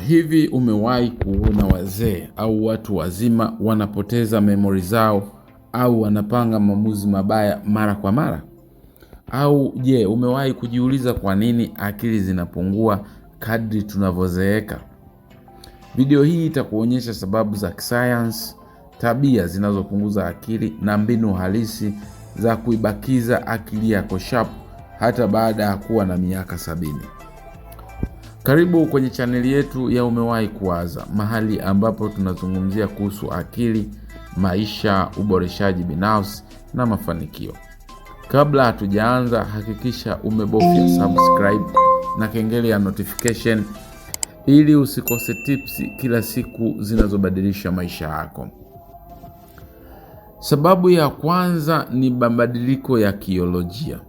Hivi umewahi kuona wazee au watu wazima wanapoteza memori zao au wanapanga maamuzi mabaya mara kwa mara? Au je, umewahi kujiuliza kwa nini akili zinapungua kadri tunavyozeeka? Video hii itakuonyesha sababu za kisayansi, tabia zinazopunguza akili na mbinu halisi za kuibakiza akili yako sharp hata baada ya kuwa na miaka 70. Karibu kwenye chaneli yetu ya Umewahi Kuwaza, mahali ambapo tunazungumzia kuhusu akili, maisha, uboreshaji binafsi na mafanikio. Kabla hatujaanza, hakikisha umebofya subscribe na kengele ya notification ili usikose tips kila siku zinazobadilisha maisha yako. Sababu ya kwanza ni mabadiliko ya kiolojia,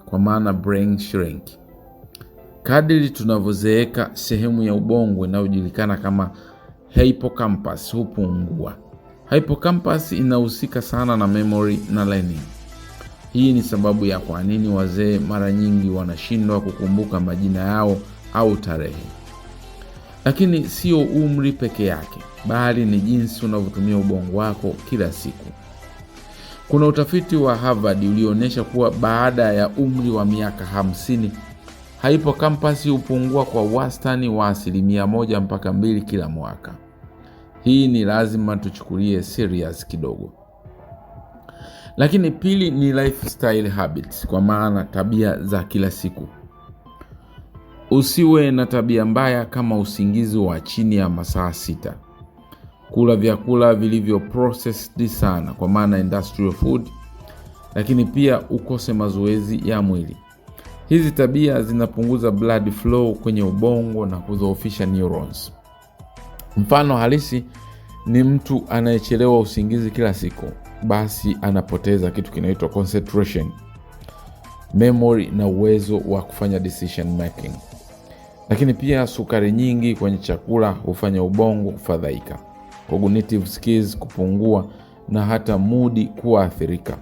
kwa maana brain shrink. Kadiri tunavyozeeka, sehemu ya ubongo inayojulikana kama hippocampus hupungua. Hippocampus inahusika sana na memory na learning. Hii ni sababu ya kwa nini wazee mara nyingi wanashindwa kukumbuka majina yao au tarehe. Lakini sio umri peke yake, bali ni jinsi unavyotumia ubongo wako kila siku. Kuna utafiti wa Harvard ulioonyesha kuwa baada ya umri wa miaka 50, hippocampus hupungua kwa wastani wa 1 mpaka 2 kila mwaka. Hii ni lazima tuchukulie serious kidogo. Lakini pili ni lifestyle habits, kwa maana tabia za kila siku. Usiwe na tabia mbaya kama usingizi wa chini ya masaa 6. Kula vyakula vilivyo processed sana, kwa maana industrial food, lakini pia ukose mazoezi ya mwili. Hizi tabia zinapunguza blood flow kwenye ubongo na kudhoofisha neurons. Mfano halisi ni mtu anayechelewa usingizi kila siku, basi anapoteza kitu kinaitwa concentration, memory na uwezo wa kufanya decision making. Lakini pia sukari nyingi kwenye chakula hufanya ubongo kufadhaika, cognitive skills kupungua na hata mood kuathirika.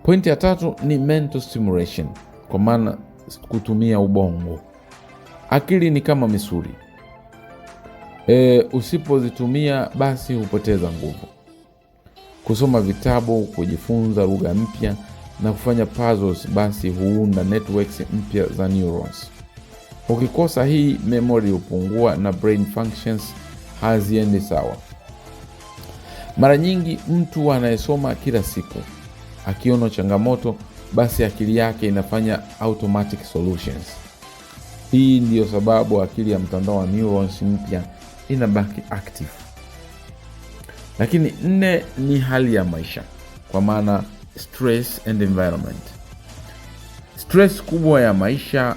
Pointi ya 3 ni mental stimulation, kwa maana kutumia ubongo. Akili ni kama misuli. Usipozitumia basi hupoteza nguvu. Kusoma vitabu, kujifunza lugha mpya na kufanya puzzles basi huunda networks mpya za neurons. Ukikosa hii, memory hupungua na brain functions haziendi sawa. Mara nyingi mtu anayesoma kila siku akiona changamoto, basi akili yake inafanya automatic solutions. Hii ndiyo sababu akili ya mtandao wa neurons mpya inabaki active. Lakini 4 ni hali ya maisha, kwa maana stress and environment. Stress kubwa ya maisha,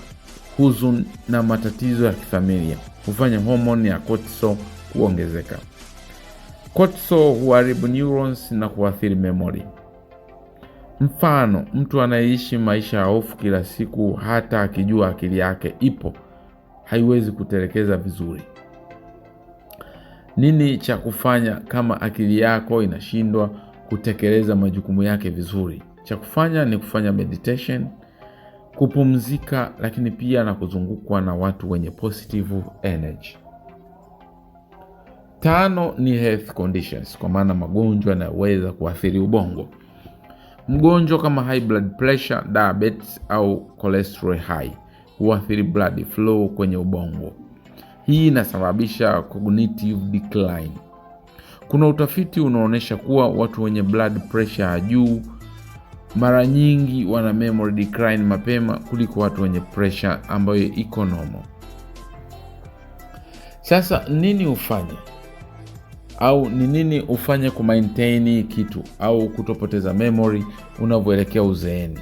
huzuni na matatizo ya kifamilia hufanya hormone ya cortisol kuongezeka. Cortisol huharibu neurons na kuathiri memory. Mfano, mtu anayeishi maisha ya hofu kila siku, hata akijua akili yake ipo, haiwezi kutelekeza vizuri. Nini cha kufanya kama akili yako inashindwa kutekeleza majukumu yake vizuri? Cha kufanya ni kufanya meditation, kupumzika, lakini pia na kuzungukwa na watu wenye positive energy. 5 ni health conditions, kwa maana magonjwa yanaweza kuathiri ubongo. Mgonjwa kama high blood pressure, diabetes au cholesterol high huathiri blood flow kwenye ubongo. Hii inasababisha cognitive decline. Kuna utafiti unaoonyesha kuwa watu wenye blood pressure ya juu mara nyingi wana memory decline mapema kuliko watu wenye pressure ambayo iko normal. Sasa nini ufanye? Au ni nini ufanye kumaintain kitu au kutopoteza memory unavyoelekea uzeeni?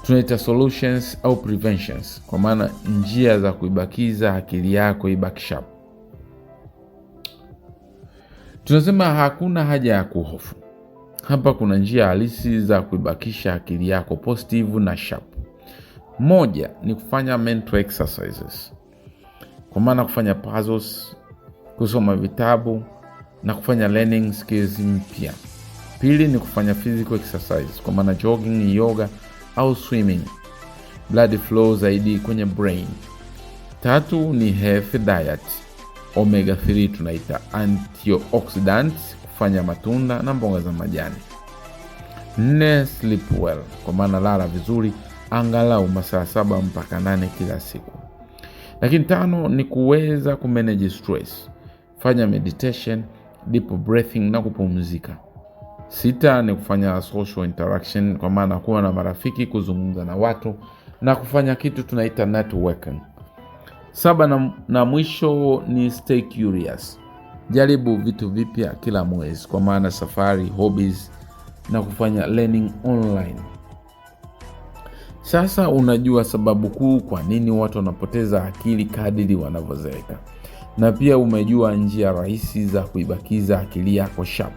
Tunaita solutions au preventions, kwa maana njia za kuibakiza akili yako ibaki sharp. Tunasema hakuna haja ya kuhofu. Hapa kuna njia halisi za kuibakisha akili yako positive na sharp. 1 ni kufanya mental exercises, kwa maana kufanya puzzles, kusoma vitabu na kufanya learning skills mpya. 2 ni kufanya physical exercise, kwa maana jogging, yoga au swimming. Blood flow zaidi kwenye brain. 3 ni healthy diet, omega 3 tunaita antioxidants, kufanya matunda na mboga za majani. 4 sleep well, kwa maana lala vizuri angalau masaa 7 mpaka 8 kila siku. Lakini 5 ni kuweza kumanage stress, fanya meditation, deep breathing na kupumzika. 6 ni kufanya social interaction, kwa maana kuwa na marafiki, kuzungumza na watu na kufanya kitu tunaita networking. 7 na mwisho ni stay curious, jaribu vitu vipya kila mwezi, kwa maana safari, hobbies na kufanya learning online. Sasa unajua sababu kuu kwa nini watu wanapoteza akili kadiri wanavyozeeka, na pia umejua njia rahisi za kuibakiza akili yako sharp.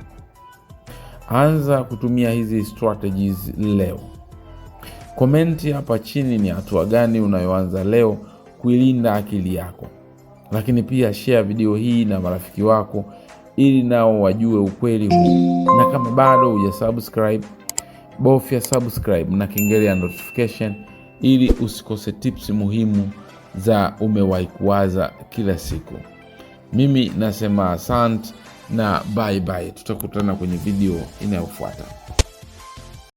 Anza kutumia hizi strategies leo. Komenti hapa chini ni hatua gani unayoanza leo kuilinda akili yako. Lakini pia share video hii na marafiki wako ili nao wajue ukweli huu. Na kama bado hujasubscribe, bofya subscribe na kengele ya notification ili usikose tips muhimu za Umewahi Kuwaza kila siku. Mimi nasema asante na bye bye. Tutakutana kwenye video inayofuata.